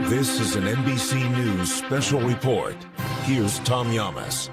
This is an NBC News special report. Here's Tom Llamas.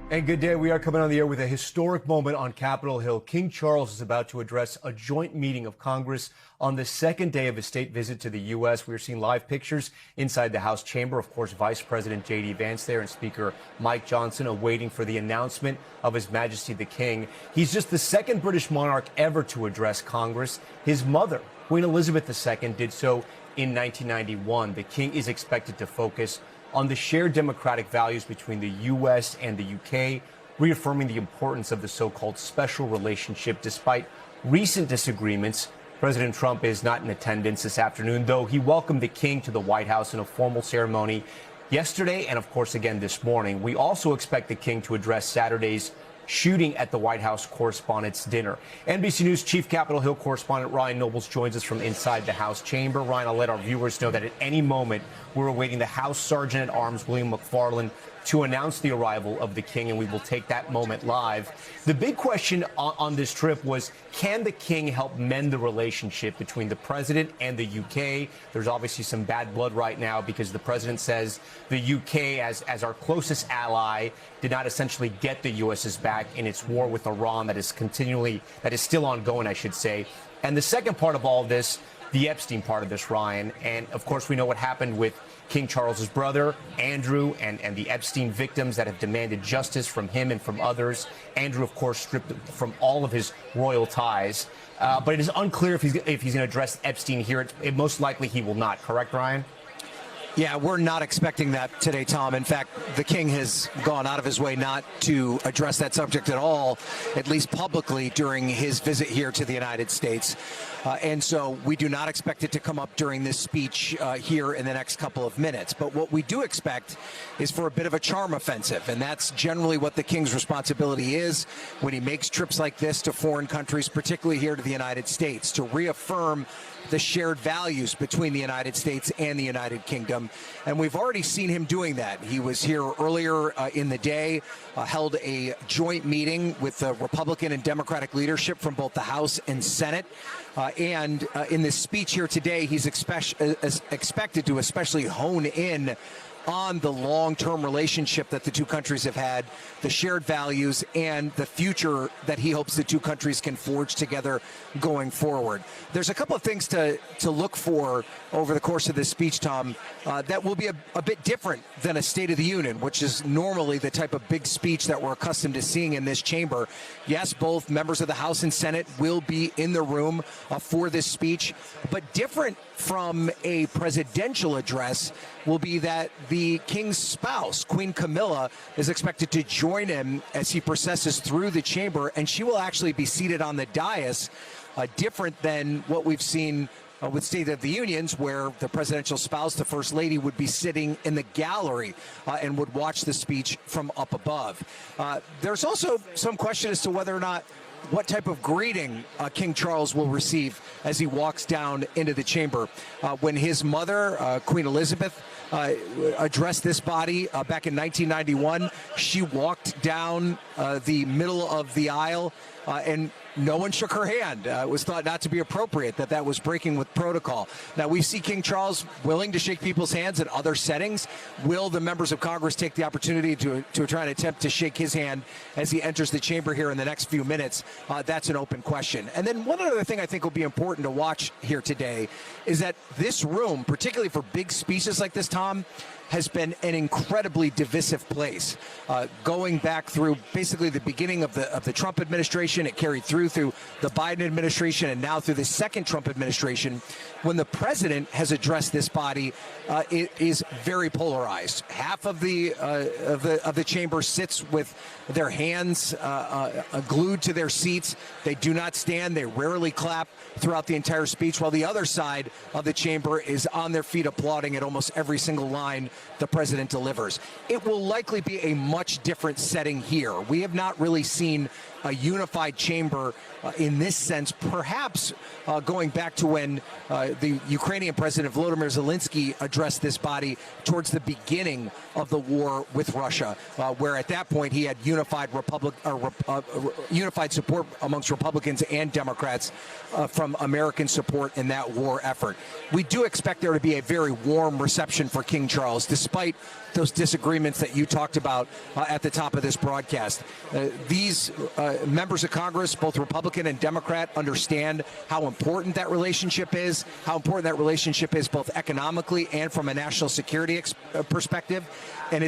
And good day. We are coming on the air with a historic moment on Capitol Hill. King Charles is about to address a joint meeting of Congress on the second day of his state visit to the U.S. We are seeing live pictures inside the House chamber. Of course, Vice President J.D. Vance there and Speaker Mike Johnson awaiting for the announcement of His Majesty the King. He's just the second British monarch ever to address Congress. His mother, Queen Elizabeth II, did so in 1991. The King is expected to focus on the shared democratic values between the U.S. and the U.K., reaffirming the importance of the so-called special relationship. Despite recent disagreements, President Trump is not in attendance this afternoon, though he welcomed the King to the White House in a formal ceremony yesterday and, of course, again this morning. We also expect the King to address Saturday's shooting at the White House Correspondents' Dinner. NBC News Chief Capitol Hill correspondent Ryan Nobles joins us from inside the House chamber. Ryan, I'll let our viewers know that at any moment we're awaiting the House Sergeant-at-Arms William McFarland to announce the arrival of the King, and we will take that moment live. The big question on this trip was, can the King help mend the relationship between the president and the UK? There's obviously some bad blood right now because the president says the UK, as our closest ally, did not essentially get the US's back in its war with Iran that is still ongoing, I should say. And the second part of all this, the Epstein part of this, Ryan, and of course we know what happened with King Charles's brother, Andrew, and the Epstein victims that have demanded justice from him and from others. Andrew, of course, stripped from all of his royal ties. But it is unclear if he's going to address Epstein here. It most likely he will not. Correct, Ryan? Yeah, we're not expecting that today, Tom. In fact, the King has gone out of his way not to address that subject at all, at least publicly, during his visit here to the United States. And so we do not expect it to come up during this speech here in the next couple of minutes. But what we do expect is for a bit of a charm offensive, and that's generally what the King's responsibility is when he makes trips like this to foreign countries, particularly here to the United States, to reaffirm the shared values between the United States and the United Kingdom. And we've already seen him doing that. He was here earlier in the day, held a joint meeting with the Republican and Democratic leadership from both the House and Senate. And in this speech here today, he's expected to especially hone in on the long-term relationship that the two countries have had, the shared values, and the future that he hopes the two countries can forge together going forward. There's a couple of things to look for over the course of this speech, Tom, that will be a bit different than a State of the Union, which is normally the type of big speech that we're accustomed to seeing in this chamber. Yes, both members of the House and Senate will be in the room for this speech, but different from a presidential address will be that the King's spouse, Queen Camilla, is expected to join him as he processes through the chamber, and she will actually be seated on the dais, different than what we've seen with State of the Unions, where the presidential spouse, the First Lady, would be sitting in the gallery and would watch the speech from up above. There's also some question as to whether or not what type of greeting King Charles will receive as he walks down into the chamber. When his mother, Queen Elizabeth, addressed this body back in 1991, she walked down the middle of the aisle and no one shook her hand. It was thought not to be appropriate, that was breaking with protocol. Now, we see King Charles willing to shake people's hands in other settings. Will the members of Congress take the opportunity to try and attempt to shake his hand as he enters the chamber here in the next few minutes? That's an open question. And then one other thing I think will be important to watch here today is that this room, particularly for big speeches like this, Tom, has been an incredibly divisive place. Going back through basically the beginning of the Trump administration, it carried through the Biden administration, and now through the second Trump administration. When the president has addressed this body, it is very polarized. Half of the chamber sits with their hands glued to their seats. They do not stand. They rarely clap throughout the entire speech, while the other side of the chamber is on their feet applauding at almost every single line the president delivers. It will likely be a much different setting here. We have not really seen a unified chamber in this sense, perhaps going back to when the Ukrainian President Volodymyr Zelensky addressed this body towards the beginning of the war with Russia, where at that point he had unified unified support amongst Republicans and Democrats from American support in that war effort. We do expect there to be a very warm reception for King Charles, despite those disagreements that you talked about at the top of this broadcast. These members of Congress, both Republican and Democrat, understand how important that relationship is, both economically and from a national security perspective. And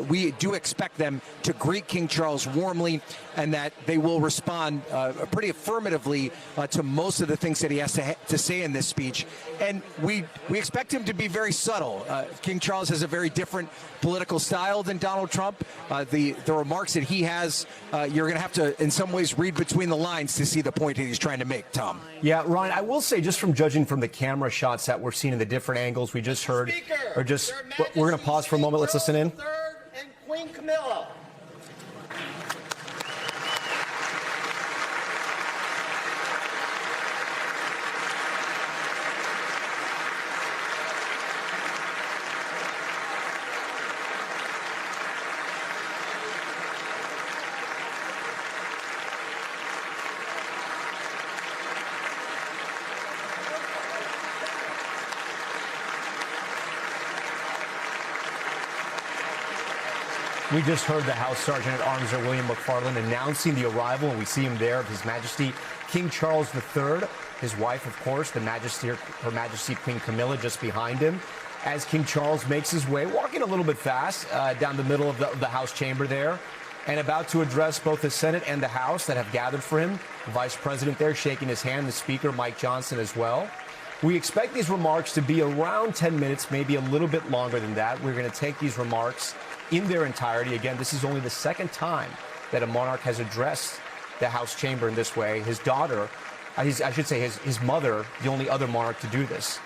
we do expect them to greet King Charles warmly, and that they will respond pretty affirmatively to most of the things that he has to say in this speech. And we expect him to be very subtle. King Charles has a very different political style than Donald Trump. The remarks that he has, you're going to have to, in some ways, read between the lines to see the point that he's trying to make, Tom. Yeah, Ryan, I will say, just from judging from the camera shots that we're seeing in the different angles we just heard, we're going to pause for a moment. Let's listen in. Third and Queen Camilla. We just heard the House Sergeant at Arms, William McFarland, announcing the arrival, and we see him there, of His Majesty King Charles III, his wife, of course, Her Majesty Queen Camilla, just behind him, as King Charles makes his way, walking a little bit fast, down the middle of the House chamber there, and about to address both the Senate and the House that have gathered for him. The Vice President there shaking his hand, the Speaker, Mike Johnson, as well. We expect these remarks to be around 10 minutes, maybe a little bit longer than that. We're going to take these remarks in their entirety. Again, this is only the second time that a monarch has addressed the House chamber in this way. His daughter, I should say his mother, the only other monarch to do this.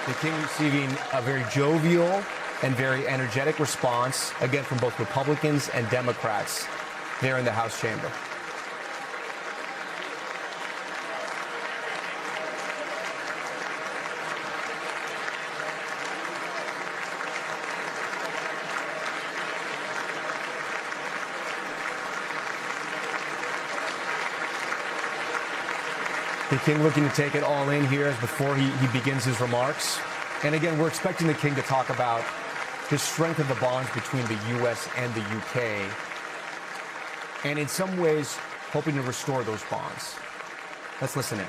The king receiving a very jovial and very energetic response, again, from both Republicans and Democrats there in the House chamber. The king looking to take it all in here as before he begins his remarks. And again, we're expecting the king to talk about the strength of the bonds between the U.S. and the U.K. and in some ways hoping to restore those bonds. Let's listen in.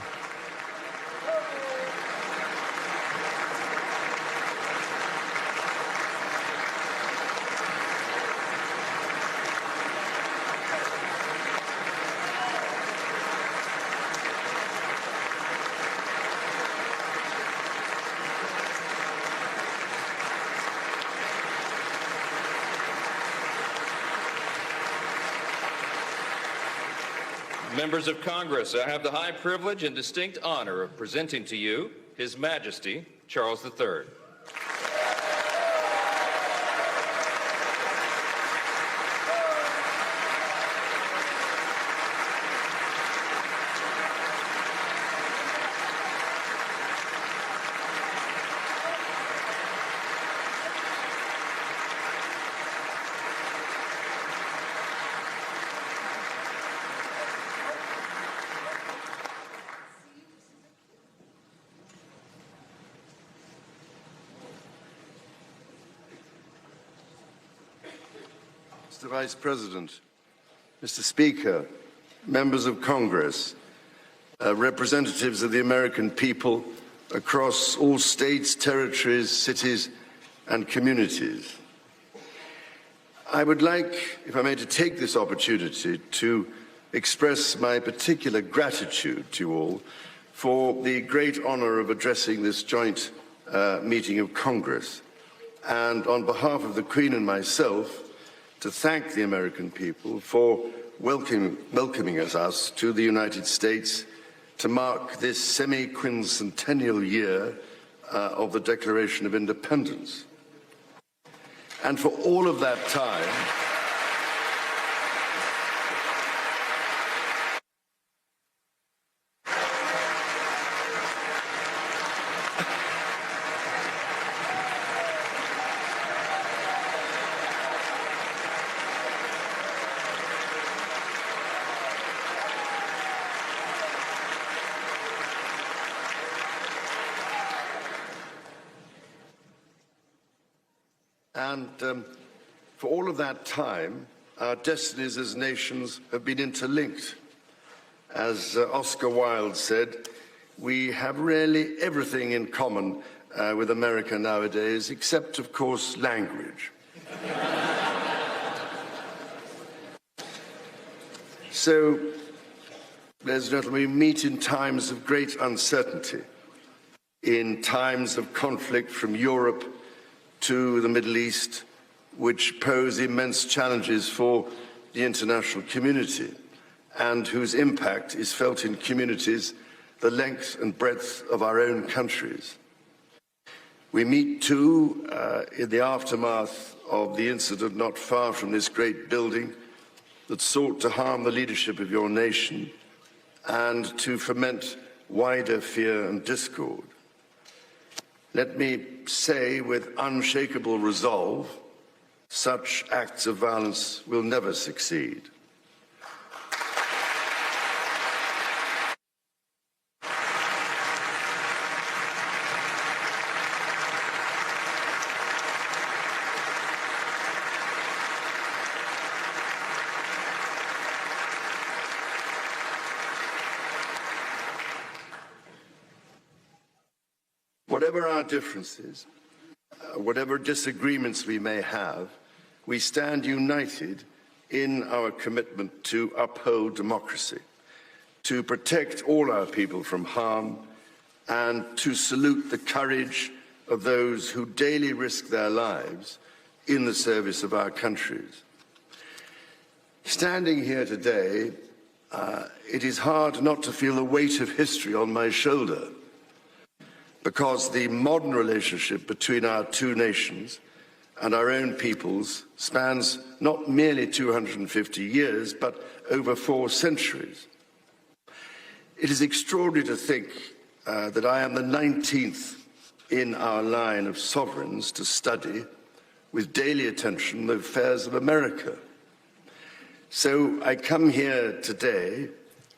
Members of Congress, I have the high privilege and distinct honor of presenting to you His Majesty Charles III. Mr. Vice President, Mr. Speaker, members of Congress, representatives of the American people across all states, territories, cities, and communities. I would like, if I may, to take this opportunity to express my particular gratitude to you all for the great honor of addressing this joint meeting of Congress, and on behalf of the Queen and myself, to thank the American people for welcoming us to the United States to mark this semi-quincentennial year of the Declaration of Independence. And for all of that time, And for all of that time, our destinies as nations have been interlinked. As Oscar Wilde said, we have really everything in common with America nowadays, except, of course, language. So, ladies and gentlemen, we meet in times of great uncertainty, in times of conflict from Europe to the Middle East, which pose immense challenges for the international community and whose impact is felt in communities the length and breadth of our own countries. We meet, too, in the aftermath of the incident not far from this great building that sought to harm the leadership of your nation and to foment wider fear and discord. Let me say with unshakable resolve, such acts of violence will never succeed. Whatever our differences, whatever disagreements we may have, we stand united in our commitment to uphold democracy, to protect all our people from harm, and to salute the courage of those who daily risk their lives in the service of our countries. Standing here today, it is hard not to feel the weight of history on my shoulder, because the modern relationship between our two nations and our own peoples spans not merely 250 years, but over 4 centuries. It is extraordinary to think that I am the 19th in our line of sovereigns to study with daily attention the affairs of America. So I come here today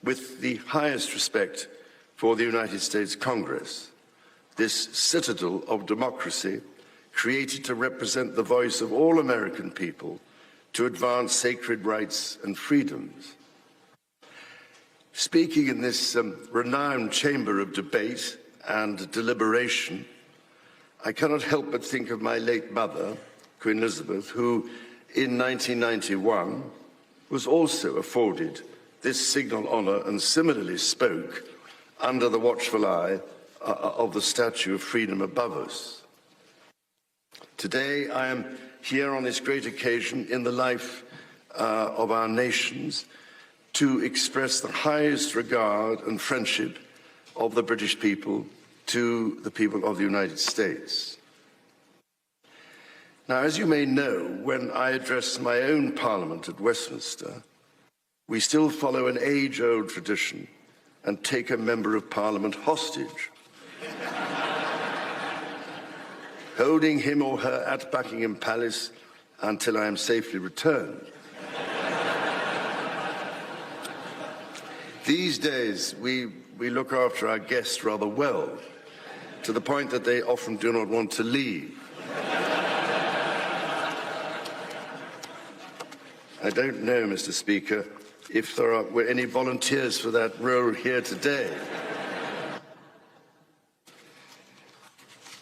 with the highest respect for the United States Congress, this citadel of democracy created to represent the voice of all American people to advance sacred rights and freedoms. Speaking in this renowned chamber of debate and deliberation, I cannot help but think of my late mother, Queen Elizabeth, who in 1991 was also afforded this signal honor and similarly spoke under the watchful eye of the Statue of Freedom above us. Today, I am here on this great occasion in the life of our nations to express the highest regard and friendship of the British people to the people of the United States. Now, as you may know, when I address my own Parliament at Westminster, we still follow an age-old tradition and take a Member of Parliament hostage, holding him or her at Buckingham Palace until I am safely returned. These days, we look after our guests rather well, to the point that they often do not want to leave. I don't know, Mr. Speaker, if there were any volunteers for that role here today.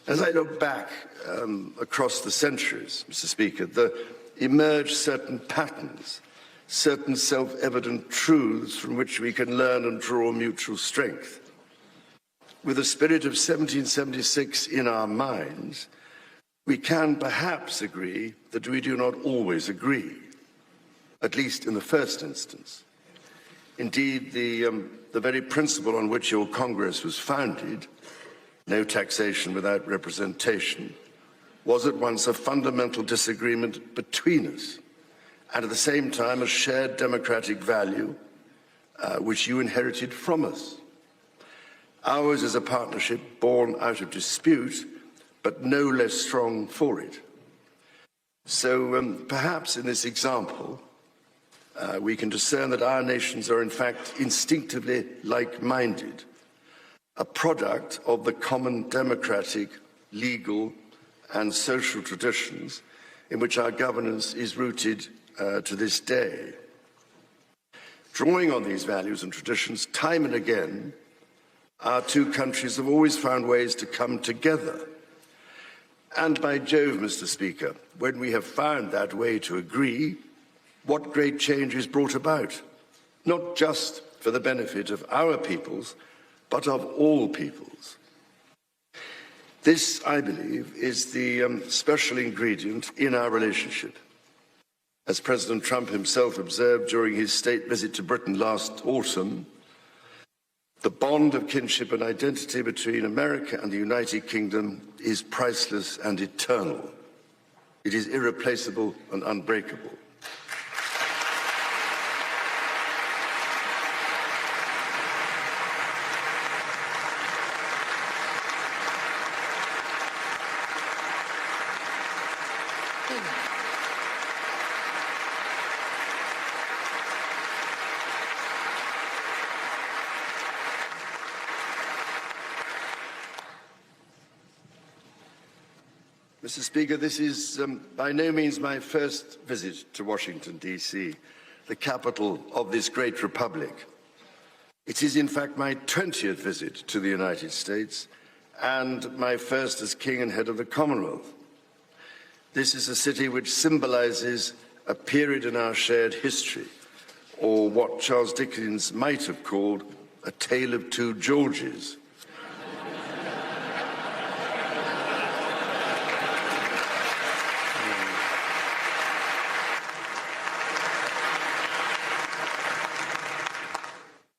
As I look back across the centuries, Mr. Speaker, there emerge certain patterns, certain self-evident truths from which we can learn and draw mutual strength. With the spirit of 1776 in our minds, we can perhaps agree that we do not always agree, at least in the first instance. Indeed, the very principle on which your Congress was founded, no taxation without representation, was at once a fundamental disagreement between us, and at the same time a shared democratic value which you inherited from us. Ours is a partnership born out of dispute, but no less strong for it. So perhaps in this example, we can discern that our nations are in fact instinctively like-minded, a product of the common democratic, legal, and social traditions in which our governance is rooted to this day. Drawing on these values and traditions, time and again, our two countries have always found ways to come together. And by Jove, Mr. Speaker, when we have found that way to agree, what great change is brought about, not just for the benefit of our peoples, but of all peoples. This, I believe, is the special ingredient in our relationship. As President Trump himself observed during his state visit to Britain last autumn, the bond of kinship and identity between America and the United Kingdom is priceless and eternal. It is irreplaceable and unbreakable. Mr. Speaker, this is by no means my first visit to Washington, D.C., the capital of this great republic. It is, in fact, my 20th visit to the United States and my first as King and head of the Commonwealth. This is a city which symbolizes a period in our shared history, or what Charles Dickens might have called a tale of two Georges.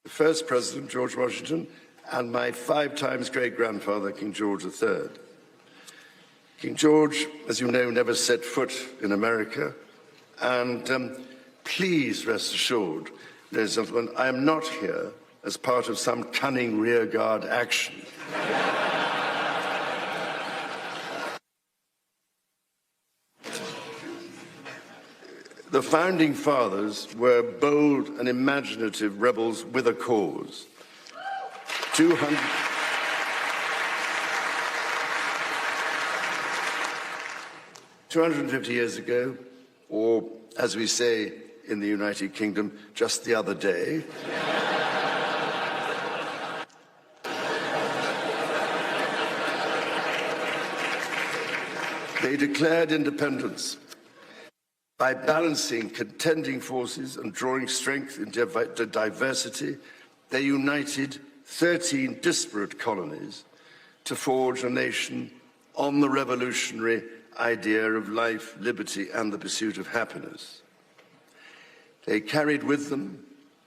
First President George Washington and my 5 times great-grandfather, King George III. King George, as you know, never set foot in America, and please rest assured, ladies and gentlemen, I am not here as part of some cunning rearguard action. The Founding Fathers were bold and imaginative rebels with a cause. 250 years ago, or as we say in the United Kingdom, just the other day, they declared independence. By balancing contending forces and drawing strength into diversity, they united 13 disparate colonies to forge a nation on the revolutionary idea of life, liberty, and the pursuit of happiness. They carried with them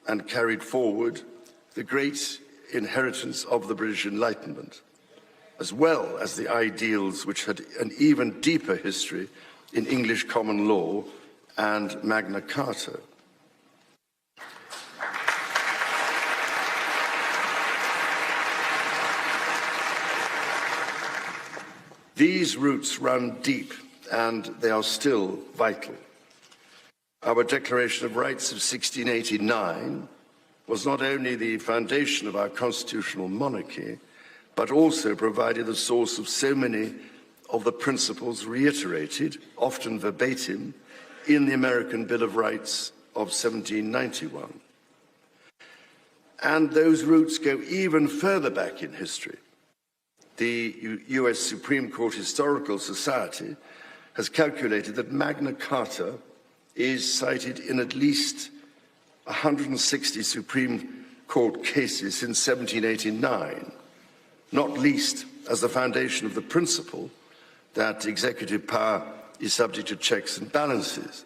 and carried forward the great inheritance of the British Enlightenment, as well as the ideals which had an even deeper history in English common law and Magna Carta. These roots run deep, and they are still vital. Our Declaration of Rights of 1689 was not only the foundation of our constitutional monarchy, but also provided the source of so many of the principles reiterated, often verbatim, in the American Bill of Rights of 1791. And those roots go even further back in history. The US Supreme Court Historical Society has calculated that Magna Carta is cited in at least 160 Supreme Court cases since 1789, not least as the foundation of the principle that executive power is subject to checks and balances.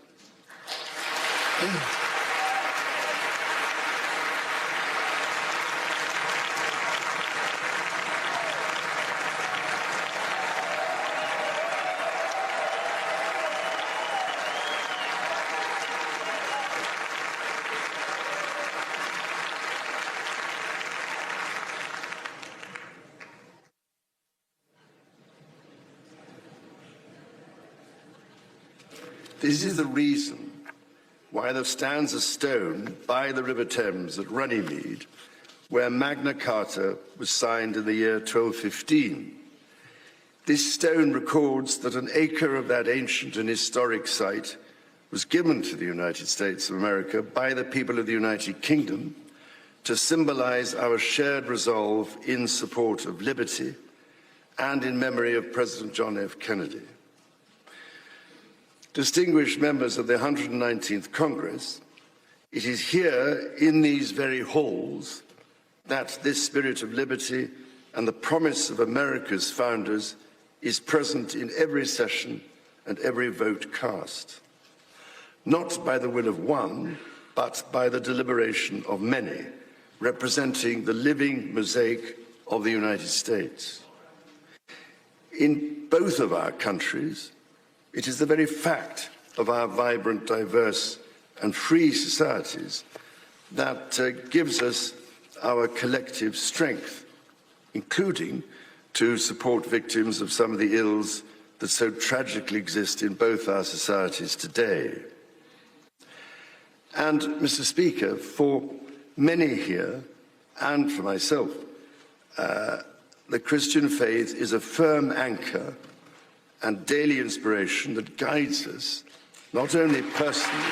This is the reason why there stands a stone by the River Thames at This stone records that an acre of that ancient and historic site was given to the United States of America by the people of the United Kingdom to symbolize our shared resolve in support of liberty and in memory of President John F. Kennedy. Distinguished members of the 119th Congress, it is here in these very halls that this spirit of liberty and the promise of America's founders is present in every session and every vote cast, not by the will of one, but by the deliberation of many, representing the living mosaic of the United States. In both of our countries, it is the very fact of our vibrant, diverse, and free societies that gives us our collective strength, including to support victims of some of the ills that so tragically exist in both our societies today. And, Mr. Speaker, for many here, and for myself, the Christian faith is a firm anchor and daily inspiration that guides us, not only personally,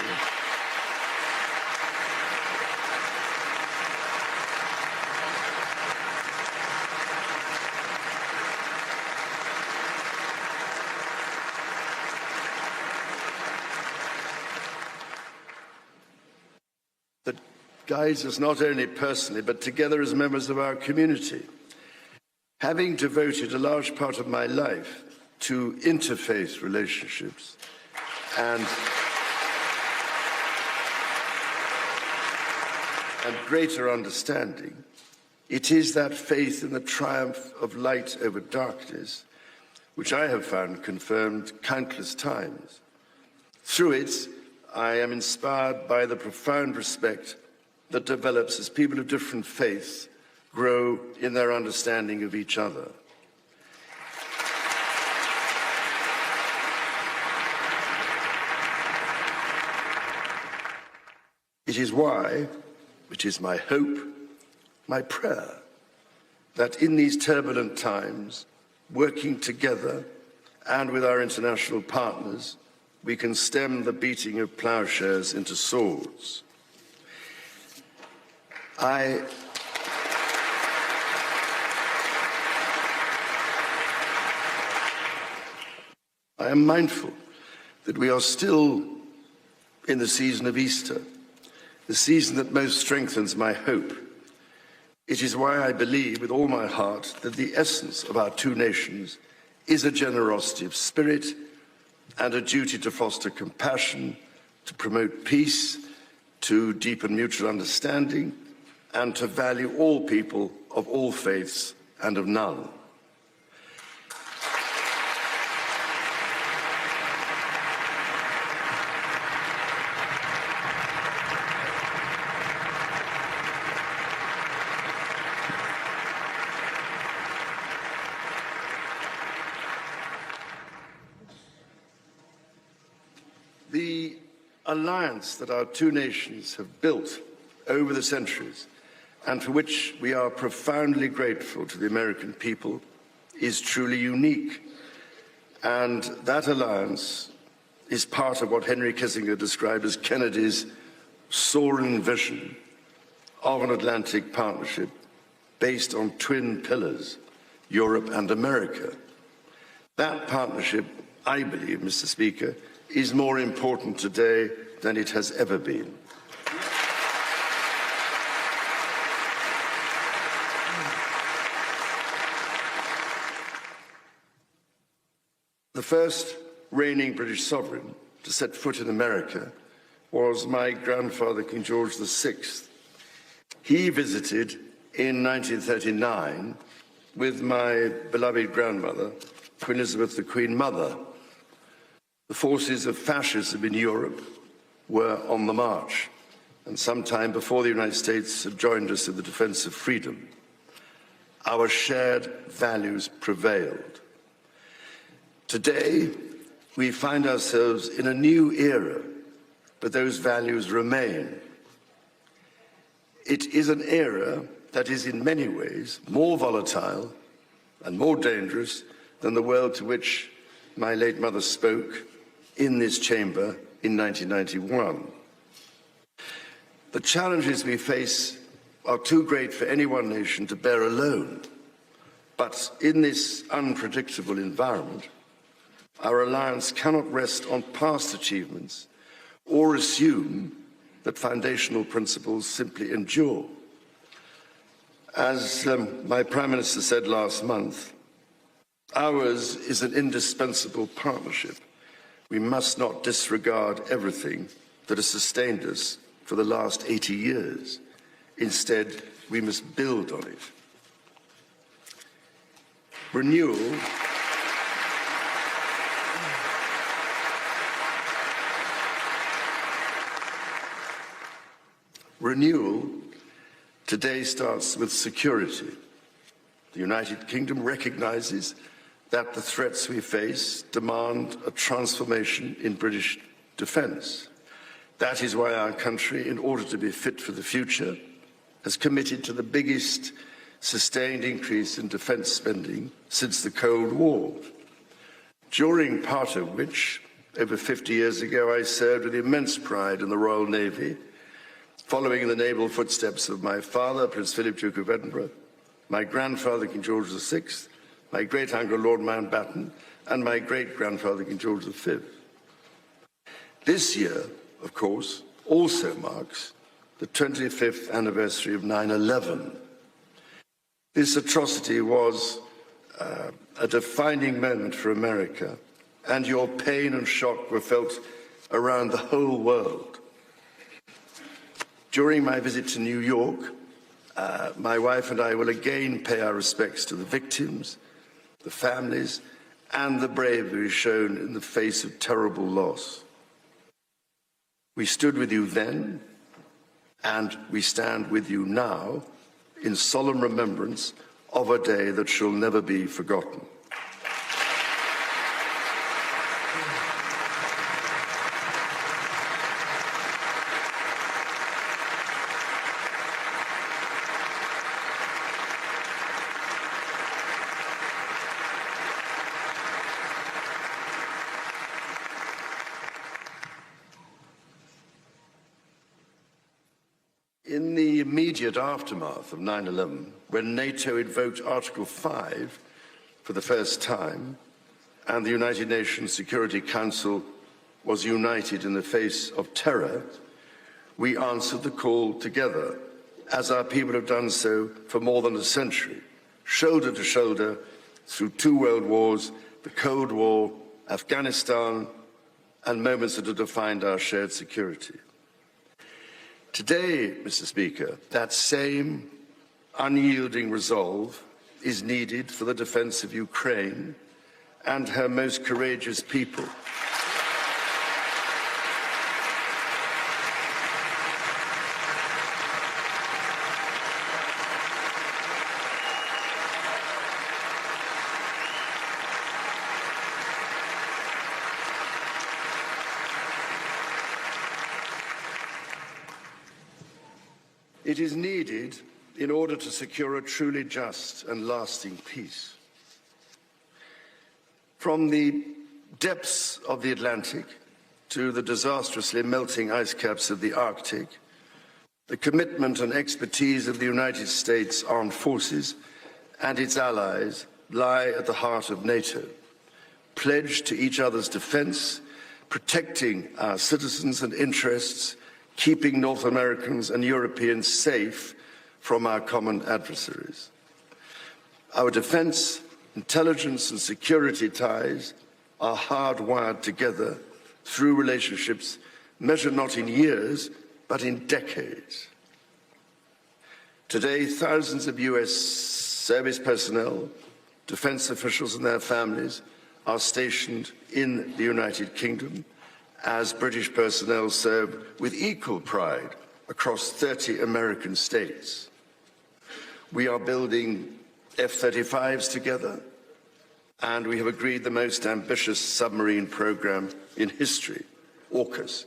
that guides us not only personally, but together as members of our community. Having devoted a large part of my life to interfaith relationships and greater understanding, it is that faith in the triumph of light over darkness which I have found confirmed countless times. Through it, I am inspired by the profound respect that develops as people of different faiths grow in their understanding of each other. It is why, which is my hope, my prayer, that in these turbulent times, working together and with our international partners, we can stem the beating of plowshares into swords. I am mindful that we are still in the season of Easter, the season that most strengthens my hope. It is why I believe with all my heart that the essence of our two nations is a generosity of spirit and a duty to foster compassion, to promote peace, to deepen mutual understanding, and to value all people of all faiths and of none. The alliance that our two nations have built over the centuries, and for which we are profoundly grateful to the American people, is truly unique. And that alliance is part of what Henry Kissinger described as Kennedy's soaring vision of an Atlantic partnership based on twin pillars, Europe and America. That partnership, I believe, Mr. Speaker, is more important today than it has ever been. The first reigning British sovereign to set foot in America was my grandfather, King George VI. He visited in 1939 with my beloved grandmother, Queen Elizabeth, the Queen Mother. The forces of fascism in Europe were on the march, and sometime before the United States had joined us in the defense of freedom, our shared values prevailed. Today, we find ourselves in a new era, but those values remain. It is an era that is in many ways more volatile and more dangerous than the world to which my late mother spoke in this chamber in 1991. The challenges we face are too great for any one nation to bear alone. But in this unpredictable environment, our alliance cannot rest on past achievements or assume that foundational principles simply endure. As my Prime Minister said last month, ours is an indispensable partnership. We must not disregard everything that has sustained us for the last 80 years. Instead, we must build on it. Renewal today starts with security. The United Kingdom recognizes that the threats we face demand a transformation in British defence. That is why our country, in order to be fit for the future, has committed to the biggest sustained increase in defence spending since the Cold War, during part of which, over 50 years ago, I served with immense pride in the Royal Navy, following in the naval footsteps of my father, Prince Philip, Duke of Edinburgh, my grandfather, King George VI, my great-uncle, Lord Mountbatten, and my great-grandfather, King George V. This year, of course, also marks the 25th anniversary of 9/11. This atrocity was a defining moment for America, and your pain and shock were felt around the whole world. During my visit to New York, my wife and I will again pay our respects to the victims, the families, and the bravery shown in the face of terrible loss. We stood with you then, and we stand with you now in solemn remembrance of a day that shall never be forgotten. In the immediate aftermath of 9/11, when NATO invoked Article 5 for the first time, and the United Nations Security Council was united in the face of terror, we answered the call together, as our people have done so for more than a century, shoulder to shoulder through 2 world wars, the Cold War, Afghanistan, and moments that have defined our shared security. Today, Mr. Speaker, that same unyielding resolve is needed for the defence of Ukraine and her most courageous people. It is needed in order to secure a truly just and lasting peace. From the depths of the Atlantic to the disastrously melting ice caps of the Arctic, the commitment and expertise of the United States Armed Forces and its allies lie at the heart of NATO, pledged to each other's defence, protecting our citizens and interests, keeping North Americans and Europeans safe from our common adversaries. Our defence, intelligence and security ties are hardwired together through relationships measured not in years, but in decades. Today, thousands of US service personnel, defence officials and their families are stationed in the United Kingdom, as British personnel serve with equal pride across 30 American states. We are building F-35s together, and we have agreed the most ambitious submarine program in history, AUKUS.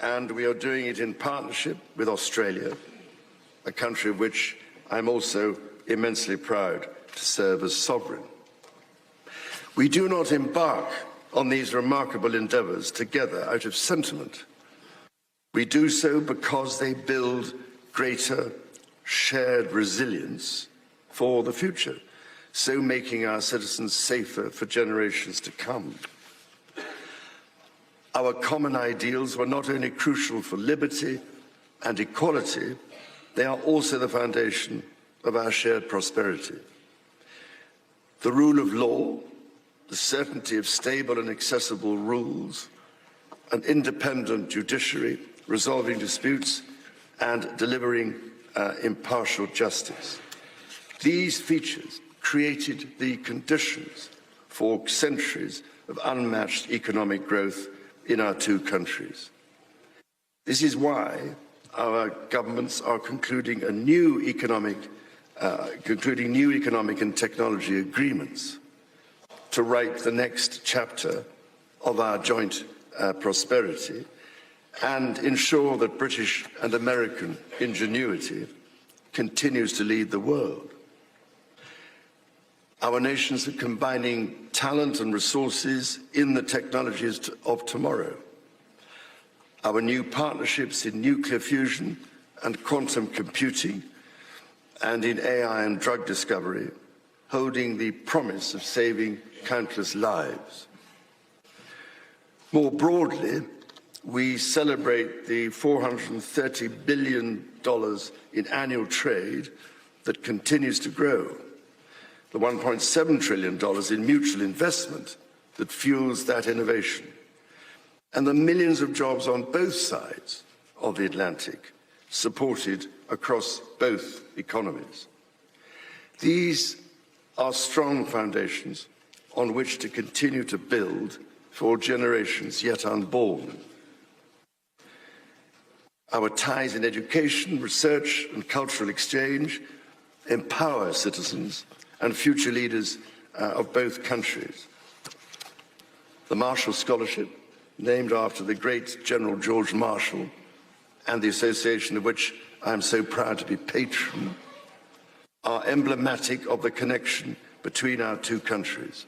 and we are doing it in partnership with Australia, a country of which I'm also immensely proud to serve as sovereign. We do not embark on these remarkable endeavours together out of sentiment. We do so because they build greater shared resilience for the future, so making our citizens safer for generations to come. Our common ideals were not only crucial for liberty and equality, they are also the foundation of our shared prosperity. The rule of law, the certainty of stable and accessible rules, an independent judiciary resolving disputes and delivering impartial justice. These features created the conditions for centuries of unmatched economic growth in our two countries. This is why our governments are concluding new economic and technology agreements to write the next chapter of our joint prosperity and ensure that British and American ingenuity continues to lead the world. Our nations are combining talent and resources in the technologies of tomorrow. Our new partnerships in nuclear fusion and quantum computing and in AI and drug discovery, holding the promise of saving countless lives. More broadly, we celebrate the $430 billion in annual trade that continues to grow, the $1.7 trillion in mutual investment that fuels that innovation, and the millions of jobs on both sides of the Atlantic, supported across both economies. These are strong foundations on which to continue to build for generations yet unborn. Our ties in education, research, and cultural exchange empower citizens and future leaders of both countries. The Marshall Scholarship, named after the great General George Marshall, and the association of which I am so proud to be patron, are emblematic of the connection between our two countries.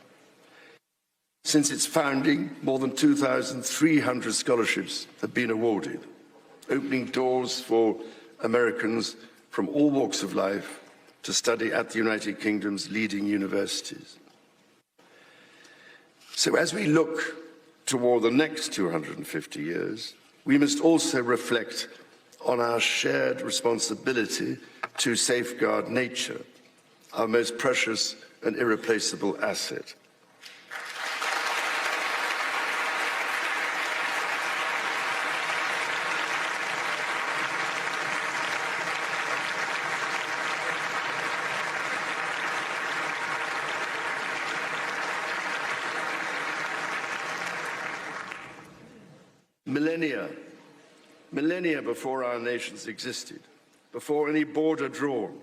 Since its founding, more than 2,300 scholarships have been awarded, opening doors for Americans from all walks of life to study at the United Kingdom's leading universities. So as we look toward the next 250 years, we must also reflect on our shared responsibility to safeguard nature, our most precious and irreplaceable asset. Millennia before our nations existed, before any border drawn,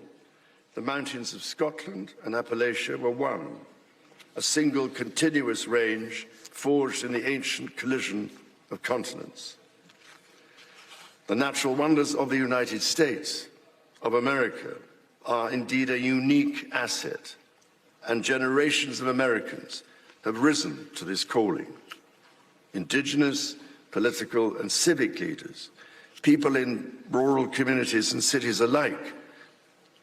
the mountains of Scotland and Appalachia were one, a single continuous range forged in the ancient collision of continents. The natural wonders of the United States of America are indeed a unique asset, and generations of Americans have risen to this calling. Indigenous, political and civic leaders, people in rural communities and cities alike,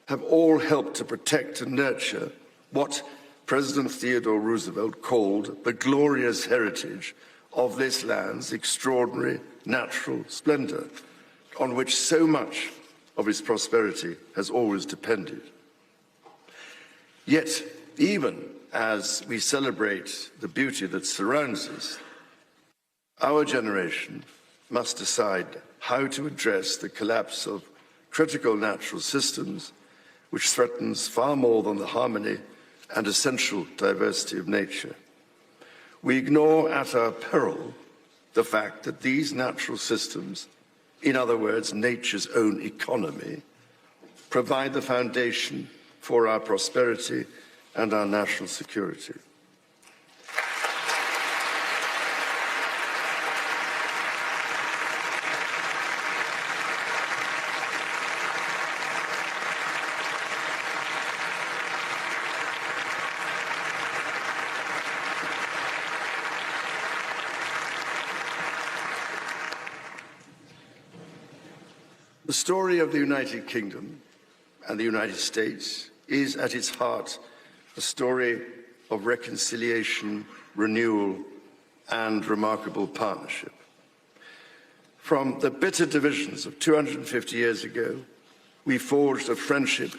have all helped to protect and nurture what President Theodore Roosevelt called the glorious heritage of this land's extraordinary natural splendor, on which so much of its prosperity has always depended. Yet, even as we celebrate the beauty that surrounds us, our generation must decide how to address the collapse of critical natural systems, which threatens far more than the harmony and essential diversity of nature. We ignore at our peril the fact that these natural systems, in other words, nature's own economy, provide the foundation for our prosperity and our national security. The story of the United Kingdom and the United States is at its heart a story of reconciliation, renewal, and remarkable partnership. From the bitter divisions of 250 years ago, we forged a friendship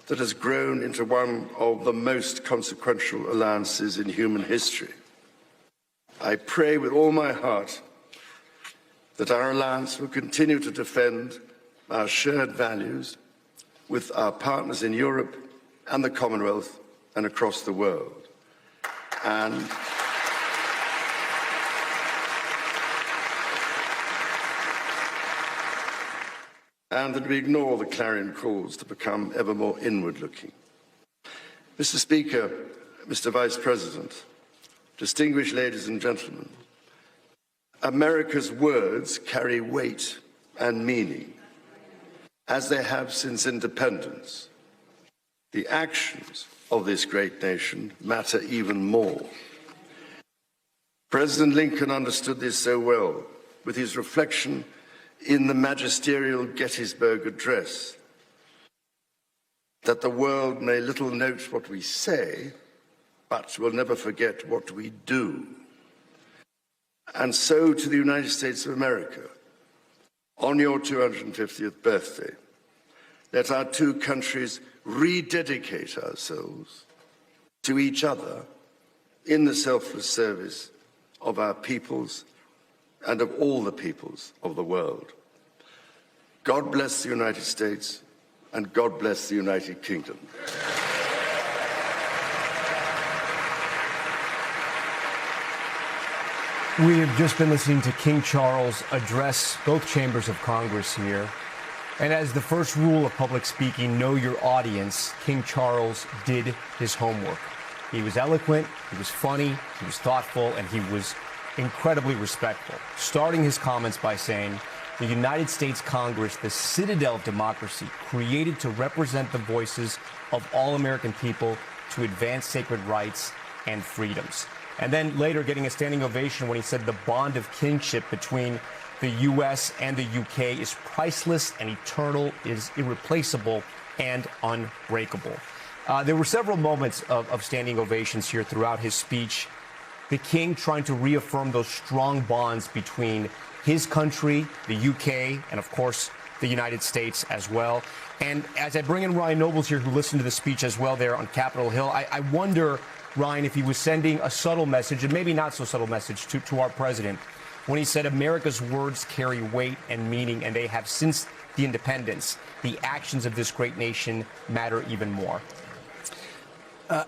that has grown into one of the most consequential alliances in human history. I pray with all my heart that our alliance will continue to defend our shared values with our partners in Europe and the Commonwealth and across the world. And that we ignore the clarion calls to become ever more inward-looking. Mr. Speaker, Mr. Vice President, distinguished ladies and gentlemen, America's words carry weight and meaning, as they have since independence. The actions of this great nation matter even more. President Lincoln understood this so well with his reflection in the magisterial Gettysburg Address, that the world may little note what we say, but will never forget what we do. And so to the United States of America, on your 250th birthday, let our two countries rededicate ourselves to each other in the selfless service of our peoples and of all the peoples of the world. God bless the United States, and God bless the United Kingdom. We have just been listening to King Charles address both chambers of Congress here. And as the first rule of public speaking, know your audience, King Charles did his homework. He was eloquent, he was funny, he was thoughtful, and he was incredibly respectful, starting his comments by saying, the United States Congress, the citadel of democracy, created to represent the voices of all American people to advance sacred rights and freedoms. And then later getting a standing ovation when he said the bond of kinship between the U.S. and the U.K. is priceless and eternal, is irreplaceable and unbreakable. There were several moments of standing ovations here throughout his speech. The King trying to reaffirm those strong bonds between his country, the UK, and of course, the United States as well. And as I bring in Ryan Nobles here, who listened to the speech as well there on Capitol Hill, I wonder, Ryan, if he was sending a subtle message, and maybe not so subtle message, to our president, when he said America's words carry weight and meaning, and they have since the independence. The actions of this great nation matter even more.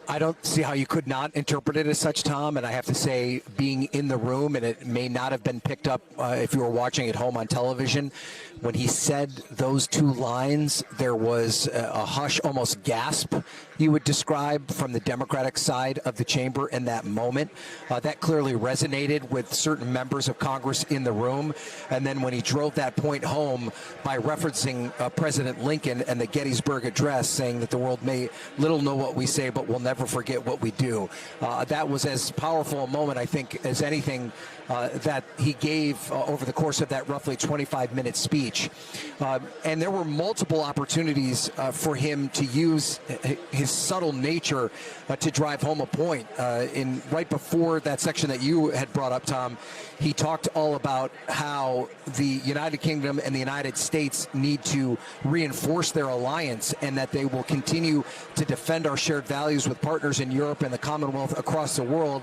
I don't see how you could not interpret it as such, Tom, and I have to say, being in the room, and it may not have been picked up if you were watching at home on television, when he said those two lines, there was a hush, almost gasp, you would describe, from the Democratic side of the chamber in that moment. That clearly resonated with certain members of Congress in the room. And then when he drove that point home by referencing President Lincoln and the Gettysburg Address, saying that the world may little know what we say, but will never forget what we do. That was as powerful a moment, I think, as anything that he gave over the course of that roughly 25-minute speech. And there were multiple opportunities for him to use his subtle nature to drive home a point. Right before that section that you had brought up, Tom, he talked all about how the United Kingdom and the United States need to reinforce their alliance, and that they will continue to defend our shared values with partners in Europe and the Commonwealth across the world,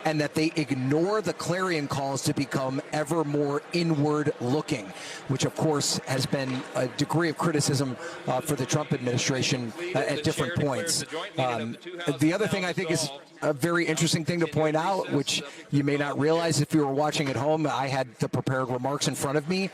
and that they ignore the clarion calls to become ever more inward looking, which of course has been a degree of criticism for the Trump administration at different points. The other thing I think is a very interesting thing to point out, which you may not realize if you were watching at home, I had the prepared remarks in front of me,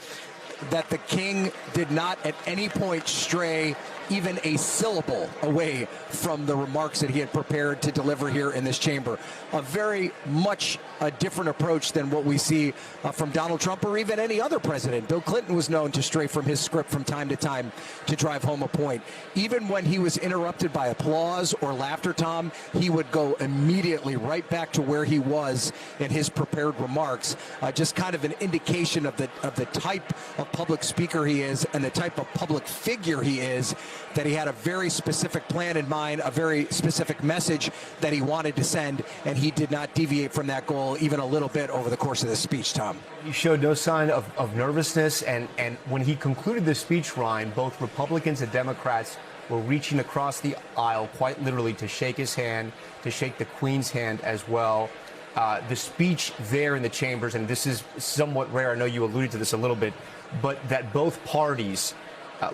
that the King did not at any point stray even a syllable away from the remarks that he had prepared to deliver here in this chamber. A very much a different approach than what we see from Donald Trump or even any other president. Bill Clinton was known to stray from his script from time to time to drive home a point. Even when he was interrupted by applause or laughter, Tom, he would go immediately right back to where he was in his prepared remarks. Just kind of an indication of the type of public speaker he is and the type of public figure he is, that he had a very specific plan in mind, a very specific message that he wanted to send, and he did not deviate from that goal even a little bit over the course of this speech, Tom. He showed no sign of nervousness, and when he concluded the speech, Ryan, both Republicans and Democrats were reaching across the aisle, quite literally, to shake his hand, to shake the Queen's hand as well. The speech there in the chambers, and this is somewhat rare, I know you alluded to this a little bit, but that both parties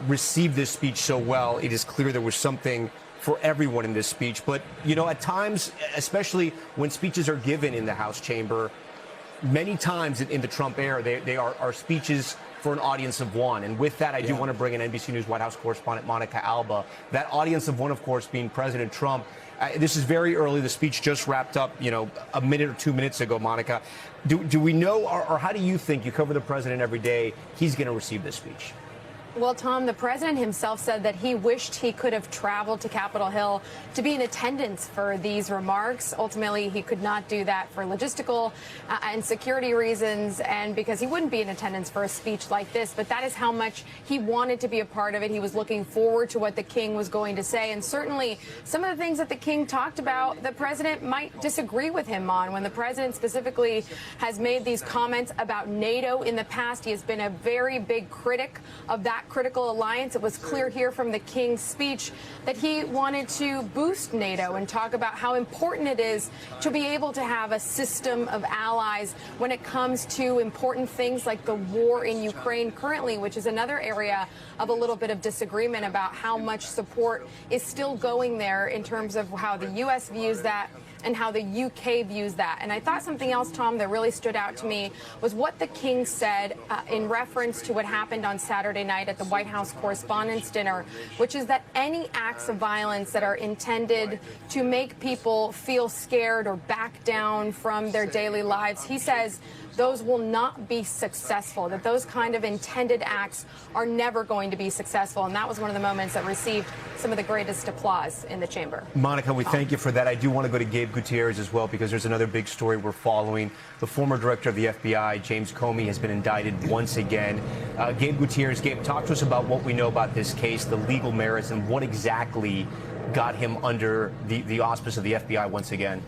received this speech so well, it is clear there was something for everyone in this speech. But, you know, at times, especially when speeches are given in the House chamber, many times in the Trump era, they are speeches for an audience of one. And with that, I do want to bring in NBC News White House correspondent Monica Alba. That audience of one, of course, being President Trump. This is very early. The speech just wrapped up, you know, a minute or 2 minutes ago, Monica. Do we know, or how do you think, you cover the president every day, he's going to receive this speech? Well, Tom, the president himself said that he wished he could have traveled to Capitol Hill to be in attendance for these remarks. Ultimately, he could not do that for logistical and security reasons, and because he wouldn't be in attendance for a speech like this. But that is how much he wanted to be a part of it. He was looking forward to what the king was going to say. And certainly some of the things that the king talked about, the president might disagree with him on. When the president specifically has made these comments about NATO in the past, he has been a very big critic of that critical alliance. It was clear here from the king's speech that he wanted to boost NATO and talk about how important it is to be able to have a system of allies when it comes to important things like the war in Ukraine currently, which is another area of a little bit of disagreement about how much support is still going there in terms of how the U.S. views that and how the UK views that. And I thought something else, Tom, that really stood out to me was what the king said in reference to what happened on Saturday night at the White House Correspondents' Dinner, which is that any acts of violence that are intended to make people feel scared or back down from their daily lives, he says those will not be successful, that those kind of intended acts are never going to be successful. And that was one of the moments that received some of the greatest applause in the chamber. Monica, we thank you for that. I do want to go to Gabe Gutierrez as well, because there's another big story we're following. The former director of the FBI, James Comey, has been indicted once again. Gabe Gutierrez, Gabe, talk to us about what we know about this case, the legal merits, and what exactly got him under the auspice of the FBI once again.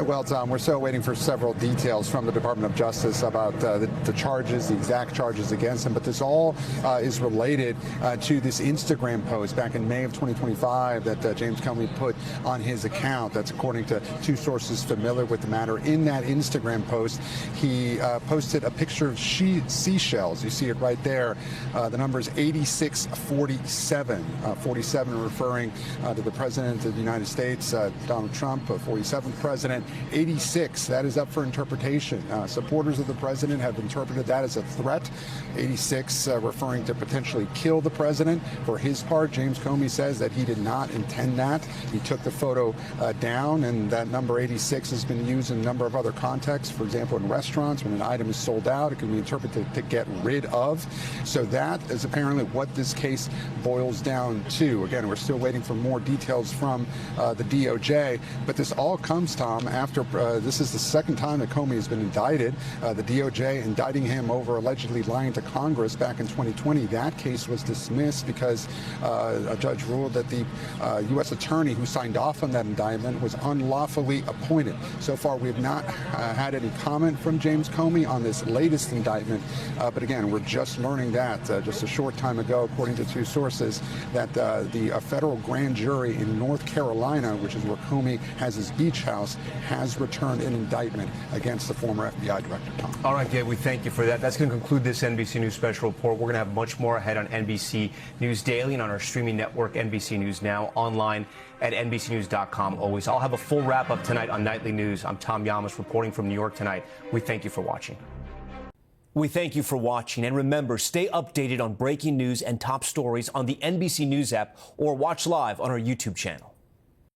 Well, Tom, we're still waiting for several details from the Department of Justice about the charges, the exact charges against him. But this all is related to this Instagram post back in May of 2025 that James Comey put on his account. That's according to two sources familiar with the matter. In that Instagram post, he posted a picture of seashells. You see it right there. The number is 8647. 47 referring to the President of the United States, Donald Trump, 47th President. 86, that is up for interpretation. Supporters of the president have interpreted that as a threat. 86 referring to potentially kill the president. For his part, James Comey says that he did not intend that. He took the photo down, and that number 86 has been used in a number of other contexts. For example, in restaurants, when an item is sold out, it can be interpreted to get rid of. So that is apparently what this case boils down to. Again, we're still waiting for more details from the DOJ, but this all comes, Tom, after this is the second time that Comey has been indicted. The DOJ indicting him over allegedly lying to Congress back in 2020. That case was dismissed because a judge ruled that the U.S. attorney who signed off on that indictment was unlawfully appointed. So far, we have not had any comment from James Comey on this latest indictment. But again, we're just learning that just a short time ago, according to two sources, that the federal grand jury in North Carolina, which is where Comey has his beach house, has returned an indictment against the former FBI director, Tom. All right, Gabe, we thank you for that. That's going to conclude this NBC News special report. We're going to have much more ahead on NBC News Daily and on our streaming network, NBC News Now, online at NBCNews.com always. I'll have a full wrap-up tonight on Nightly News. I'm Tom Llamas reporting from New York tonight. We thank you for watching. We thank you for watching. And remember, stay updated on breaking news and top stories on the NBC News app or watch live on our YouTube channel.